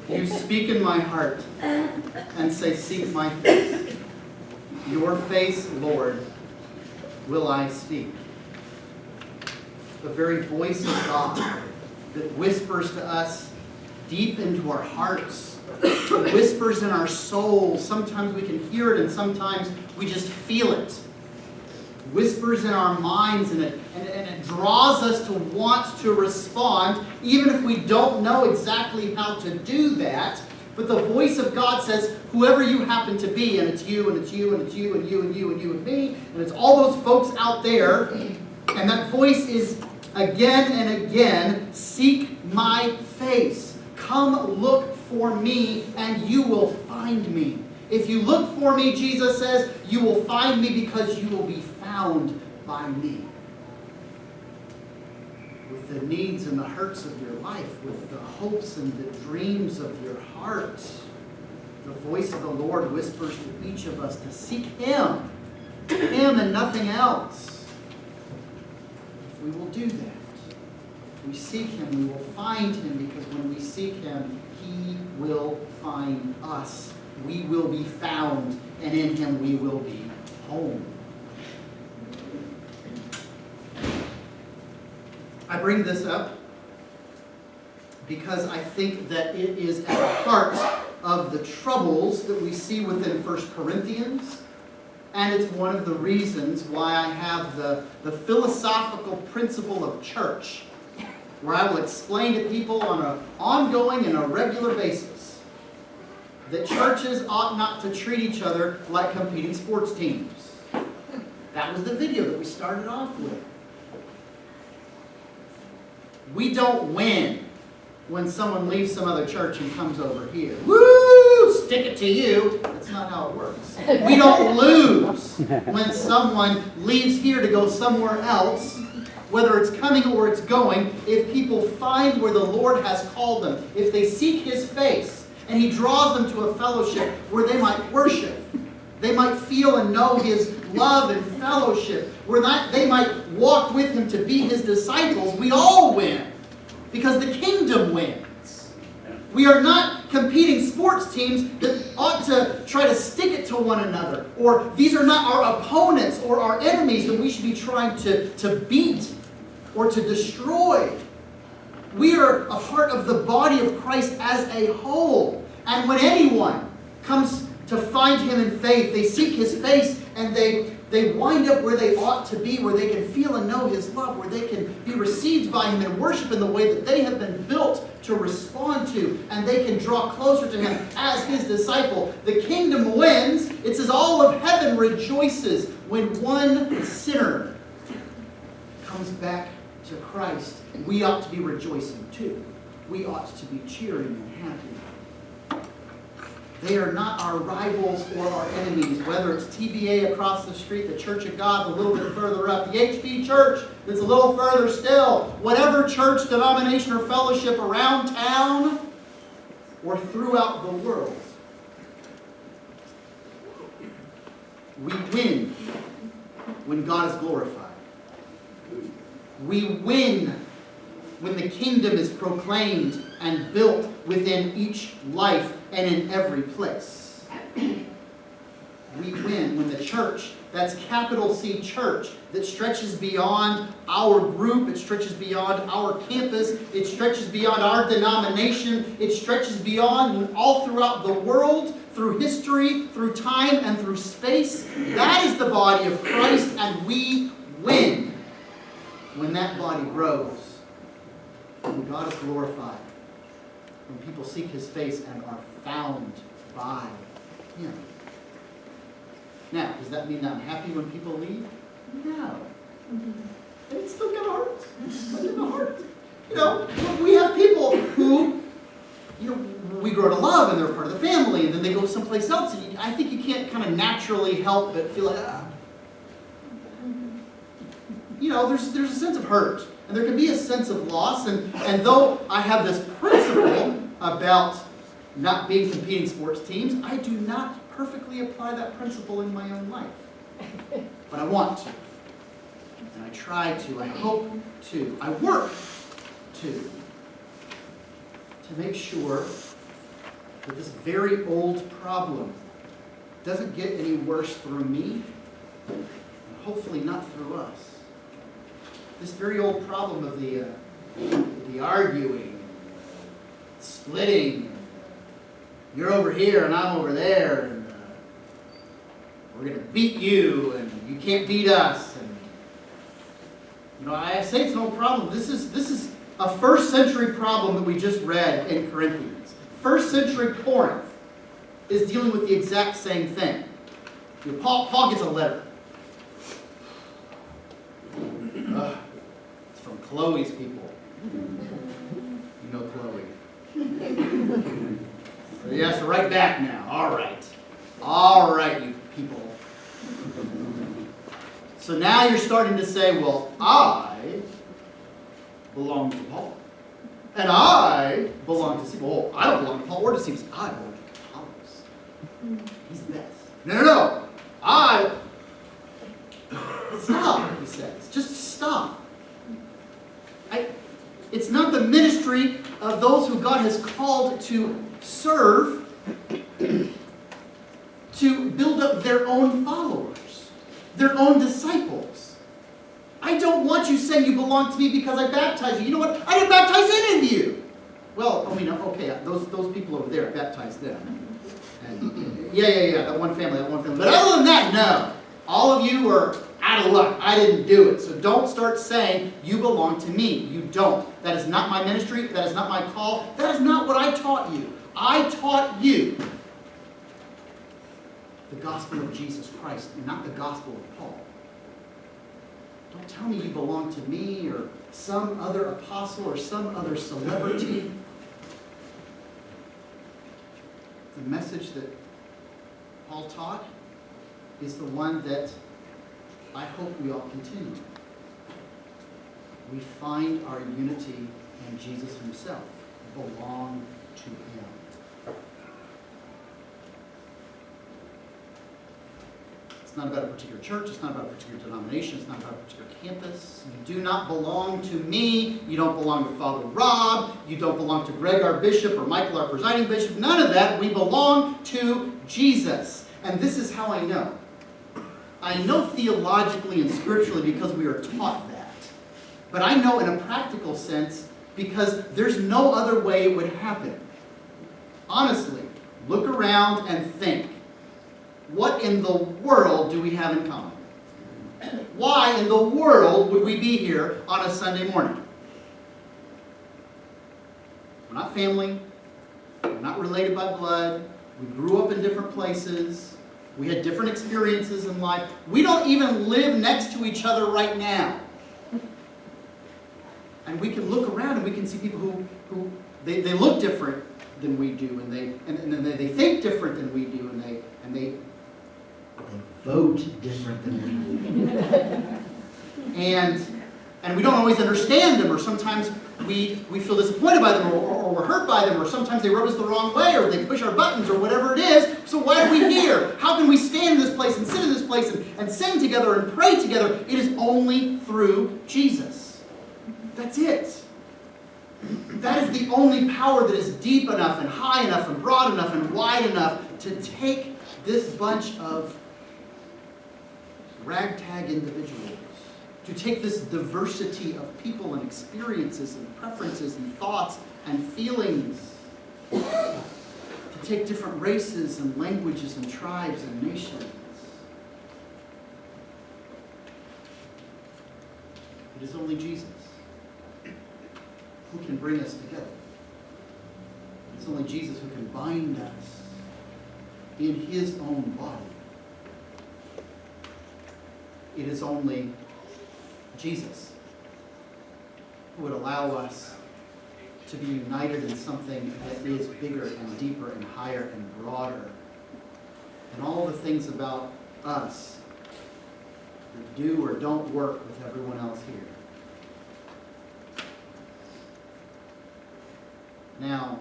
You speak in my heart and say, seek my face. Your face, Lord, will I seek. The very voice of God that whispers to us deep into our hearts. It whispers in our souls. Sometimes we can hear it and sometimes we just feel it. Whispers in our minds and it draws us to want to respond even if we don't know exactly how to do that. But the voice of God says, whoever you happen to be, and it's you, and it's you, and it's you, and you, and you, and you, and me, and it's all those folks out there, and that voice is again and again, seek my face. Come look for me, and you will find me. If you look for me, Jesus says, you will find me because you will be found by me. With the needs and the hurts of your life, with the hopes and the dreams of your heart, the voice of the Lord whispers to each of us to seek Him and nothing else. If we will do that, if we seek Him, we will find Him, because when we seek Him, He will find us. We will be found, and in Him we will be home. I bring this up because I think that it is at the heart of the troubles that we see within 1 Corinthians, and it's one of the reasons why I have the philosophical principle of church, where I will explain to people on an ongoing and a regular basis that churches ought not to treat each other like competing sports teams. That was the video that we started off with. We don't win when someone leaves some other church and comes over here. Woo! Stick it to you. That's not how it works. We don't lose when someone leaves here to go somewhere else, whether it's coming or it's going, if people find where the Lord has called them, if they seek His face, and He draws them to a fellowship where they might worship, they might feel and know His love and fellowship, where they might walk with Him to be His disciples, we all win. Because the kingdom wins. We are not competing sports teams that ought to try to stick it to one another. Or these are not our opponents or our enemies that we should be trying to beat or to destroy. We are a part of the body of Christ as a whole. And when anyone comes to find Him in faith, they seek His face, and they wind up where they ought to be, where they can feel and know His love, where they can be received by Him and worship in the way that they have been built to respond to, and they can draw closer to Him as His disciple. The kingdom wins. It says all of heaven rejoices when one sinner comes back to Christ. We ought to be rejoicing too. We ought to be cheering and happy. They are not our rivals or our enemies, whether it's TBA across the street, the Church of God a little bit further up, the HP Church that's a little further still, whatever church, denomination, or fellowship around town or throughout the world. We win when God is glorified. We win when the kingdom is proclaimed and built within each life and in every place. We win when the church, that's capital C church, that stretches beyond our group, it stretches beyond our campus, it stretches beyond our denomination, it stretches beyond all throughout the world, through history, through time, and through space. That is the body of Christ, and we win when that body grows, when God is glorified, when people seek His face and are found by Him. Now, does that mean that I'm happy when people leave? No. It's still got a heart. It's still in the heart. You know, we have people who, you know, we grow to love and they're part of the family, and then they go someplace else, and I think you can't kind of naturally help but feel like, you know, there's a sense of hurt. And there can be a sense of loss. And though I have this principle about not being competing sports teams, I do not perfectly apply that principle in my own life. But I want to. And I try to. I hope to. I work to make sure that this very old problem doesn't get any worse through me, and hopefully not through us. This very old problem of the arguing, splitting, you're over here and I'm over there, and we're going to beat you and you can't beat us. And I say it's no problem. This is a first century problem that we just read in Corinthians. First century Corinth is dealing with the exact same thing. Paul gets a letter. It's from Chloe's people. You know Chloe. So he has to write back now. All right, you people. So now you're starting to say, well, I belong to Paul. And I belong to Cephas. Well, I don't belong to Paul or to Cephas. I belong to Apollos. He's the best. No. Stop, he says. Just stop. It's not the ministry of those who God has called to serve to build up their own followers, their own disciples. I don't want you saying you belong to me because I baptized you. You know what? I didn't baptize any of you. Well, okay, those people over there, baptized them. And yeah, that one family. But other than that, no. All of you are out of luck. I didn't do it. So don't start saying you belong to me. You don't. That is not my ministry. That is not my call. That is not what I taught you. I taught you the gospel of Jesus Christ, and not the gospel of Paul. Don't tell me you belong to me or some other apostle or some other celebrity. The message that Paul taught is the one that I hope we all continue. We find our unity in Jesus himself, belong to him. It's not about a particular church. It's not about a particular denomination. It's not about a particular campus. You do not belong to me. You don't belong to Father Rob. You don't belong to Greg, our bishop, or Michael, our presiding bishop. None of that. We belong to Jesus. And this is how I know. I know theologically and scripturally because we are taught that. But I know in a practical sense because there's no other way it would happen. Honestly, look around and think. What in the world do we have in common? Why in the world would we be here on a Sunday morning? We're not family. We're not related by blood. We grew up in different places. We had different experiences in life. We don't even live next to each other right now. And we can look around and we can see people who they look different than we do, and they think different than we do, and they vote different than we do. And we don't always understand them, or sometimes we feel disappointed by them, or we're hurt by them, or sometimes they rub us the wrong way, or they push our buttons, or whatever it is. So why are we here? How can we stand in this place and sit in this place and sing together and pray together? It is only through Jesus. That's it. That is the only power that is deep enough and high enough and broad enough and wide enough to take this bunch of ragtag individuals, to take this diversity of people and experiences and preferences and thoughts and feelings, to take different races and languages and tribes and nations. It is only Jesus who can bring us together. It's only Jesus who can bind us in his own body. It is only Jesus who would allow us to be united in something that is bigger and deeper and higher and broader than all the things about us that do or don't work with everyone else here. Now,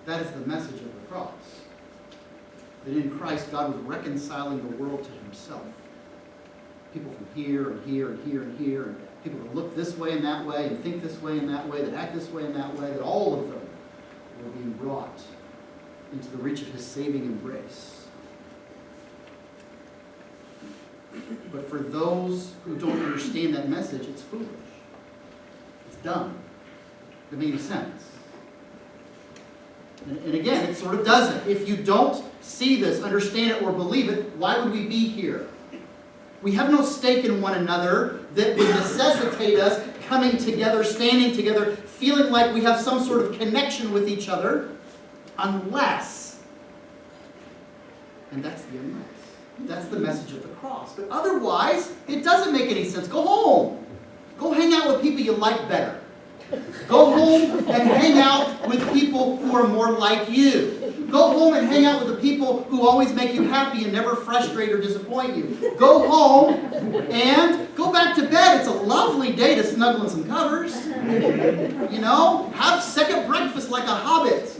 that is the message of the cross. That in Christ, God was reconciling the world to himself. People from here and here and here and here, and people that look this way and that way, and think this way and that way, that act this way and that way, that all of them were being brought into the reach of his saving embrace. But for those who don't understand that message, it's foolish. It's dumb. It doesn't make any sense. And again, it sort of doesn't. If you don't see this, understand it, or believe it, why would we be here? We have no stake in one another that would necessitate us coming together, standing together, feeling like we have some sort of connection with each other, unless, and that's the unless. That's the message of the cross. But otherwise, it doesn't make any sense. Go home. Go hang out with people you like better. Go home and hang out with people who are more like you. Go home and hang out with the people who always make you happy and never frustrate or disappoint you. Go home and go back to bed. It's a lovely day to snuggle in some covers. You know, have second breakfast like a hobbit.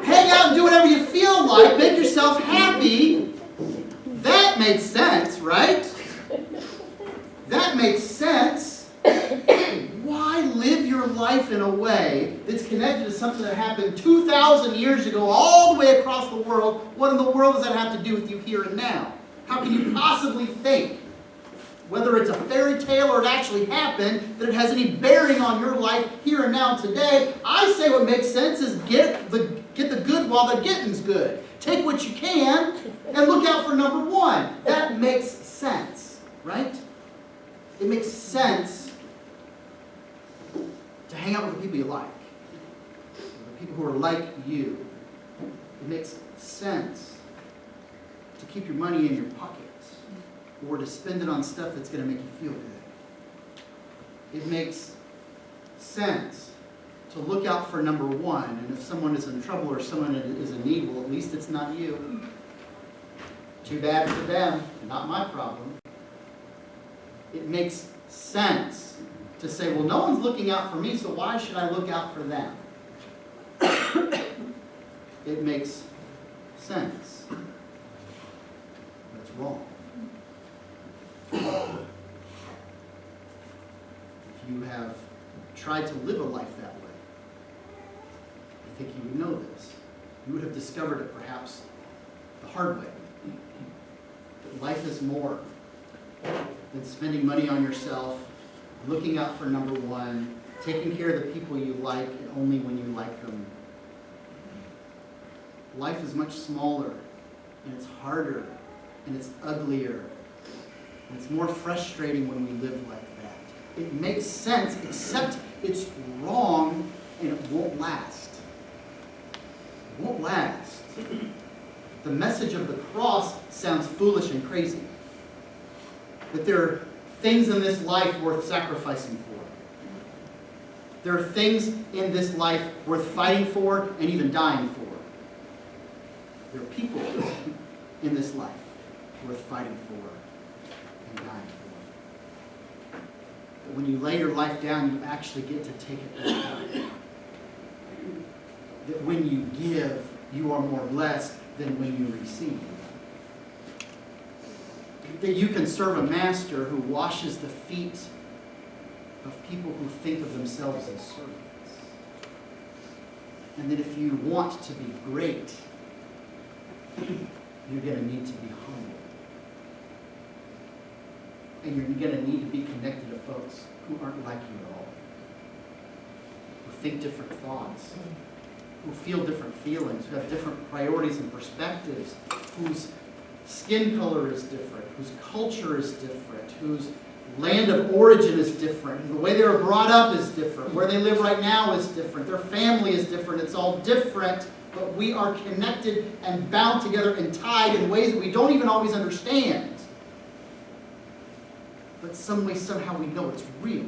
Hang out and do whatever you feel like. Make yourself happy. That makes sense, right? That makes sense. Why live your life in a way that's connected to something that happened 2,000 years ago all the way across the world? What in the world does that have to do with you here and now? How can you possibly think, whether it's a fairy tale or it actually happened, that it has any bearing on your life here and now today? I say what makes sense is get the good while the getting's good. Take what you can and look out for number one. That makes sense, right? It makes sense to hang out with the people you like, the people who are like you. It makes sense to keep your money in your pockets or to spend it on stuff that's going to make you feel good. It makes sense to look out for number one, and if someone is in trouble or someone is in need, well, at least it's not you. Too bad for them, not my problem. It makes sense to say, well, no one's looking out for me, so why should I look out for them? It makes sense. But it's wrong. If you have tried to live a life that way, I think you would know this. You would have discovered it perhaps the hard way. That life is more than spending money on yourself, looking out for number one, taking care of the people you like and only when you like them. Life is much smaller, and it's harder, and it's uglier, and it's more frustrating when we live like that. It makes sense, except it's wrong, and it won't last. It won't last. The message of the cross sounds foolish and crazy. That there are things in this life worth sacrificing for. There are things in this life worth fighting for and even dying for. There are people in this life worth fighting for and dying for. But when you lay your life down, you actually get to take it back. That when you give, you are more blessed than when you receive. That you can serve a master who washes the feet of people who think of themselves as servants. And that if you want to be great, you're going to need to be humble. And you're going to need to be connected to folks who aren't like you at all. Who think different thoughts. Who feel different feelings. Who have different priorities and perspectives. Whose skin color is different. Whose culture is different. Whose land of origin is different. The way they were brought up is different. Where they live right now is different. Their family is different. It's all different. But we are connected and bound together and tied in ways that we don't even always understand. But some way, somehow we know it's real.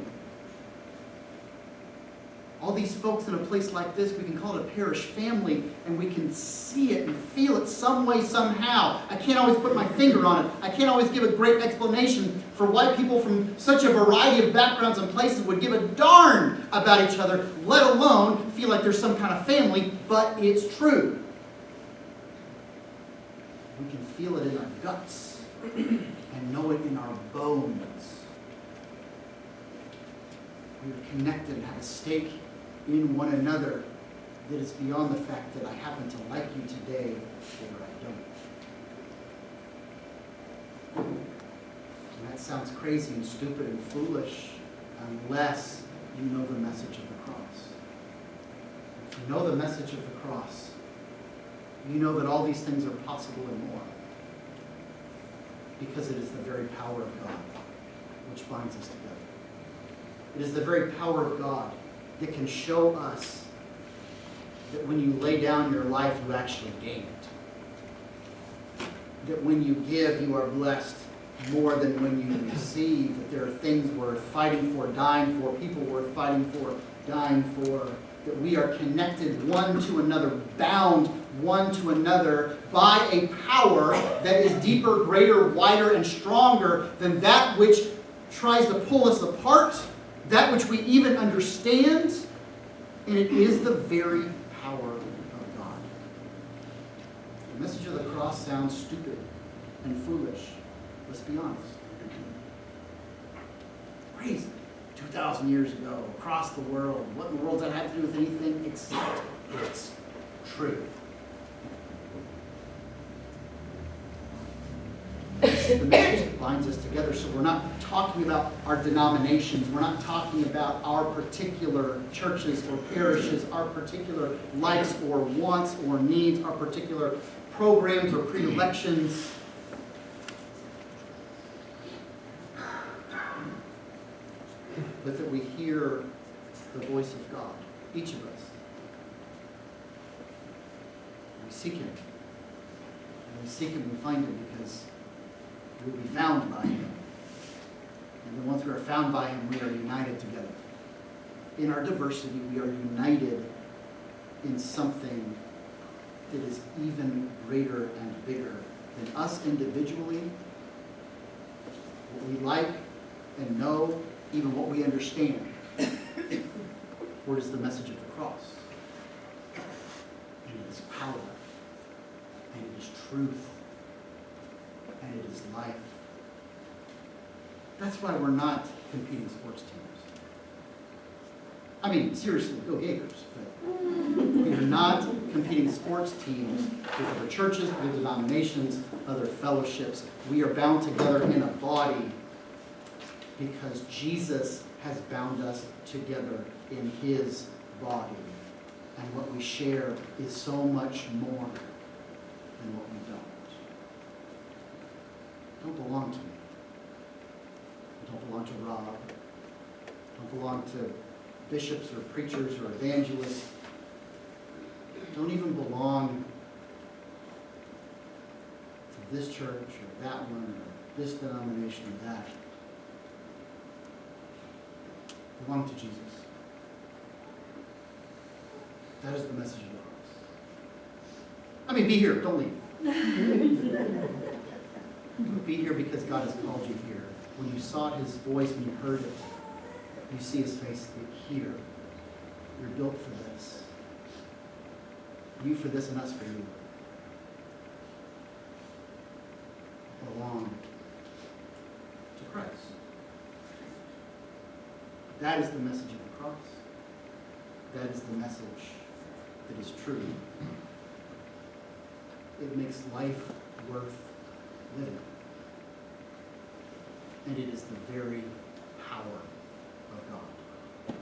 All these folks in a place like this, we can call it a parish family, and we can see it and feel it some way, somehow. I can't always put my finger on it. I can't always give a great explanation for why people from such a variety of backgrounds and places would give a darn about each other, let alone feel like there's some kind of family, but it's true. We can feel it in our guts and know it in our bones. We are connected and have a stake in one another that is beyond the fact that I happen to like you today or I don't. And that sounds crazy and stupid and foolish unless you know the message of the cross. If you know the message of the cross, you know that all these things are possible and more. Because it is the very power of God which binds us together. It is the very power of God that can show us that when you lay down your life, you actually gain it. That when you give, you are blessed more than when you receive. That there are things worth fighting for, dying for, people worth fighting for, dying for. That we are connected one to another, bound one to another by a power that is deeper, greater, wider, and stronger than that which tries to pull us apart, that which we even understand, and it is the very power of God. The message of the cross sounds stupid and foolish. Let's be honest. Crazy. 2,000 years ago, across the world. What in the world does that have to do with anything except it's true? This is the message that binds us together. So we're not talking about our denominations. We're not talking about our particular churches or parishes, our particular likes or wants or needs, our particular programs or predilections. But that we hear the voice of God, each of us. We seek Him. And we seek Him, we find Him because we will be found by Him. And then once we are found by Him, we are united together. In our diversity, we are united in something that is even greater and bigger than us individually. What we like and know, even what we understand. For it is the message of the cross. And it is power. And it is truth. And it is life. That's why we're not competing sports teams. I mean, seriously, go Gators. We are not competing sports teams with other churches, other denominations, other fellowships. We are bound together in a body because Jesus has bound us together in His body. And what we share is so much more than what we don't. Don't belong to me. Don't belong to Rob. Don't belong to bishops or preachers or evangelists. Don't even belong to this church or that one or this denomination or that. Belong to Jesus. That is the message of the cross. I mean, be here. Don't leave. Be here because God has called you here. When you saw His voice, when you heard it, you see His face here. You're built for this. You for this and us for you. Belong to Christ. That is the message of the cross. That is the message that is true. It makes life worth living. And it is the very power of God.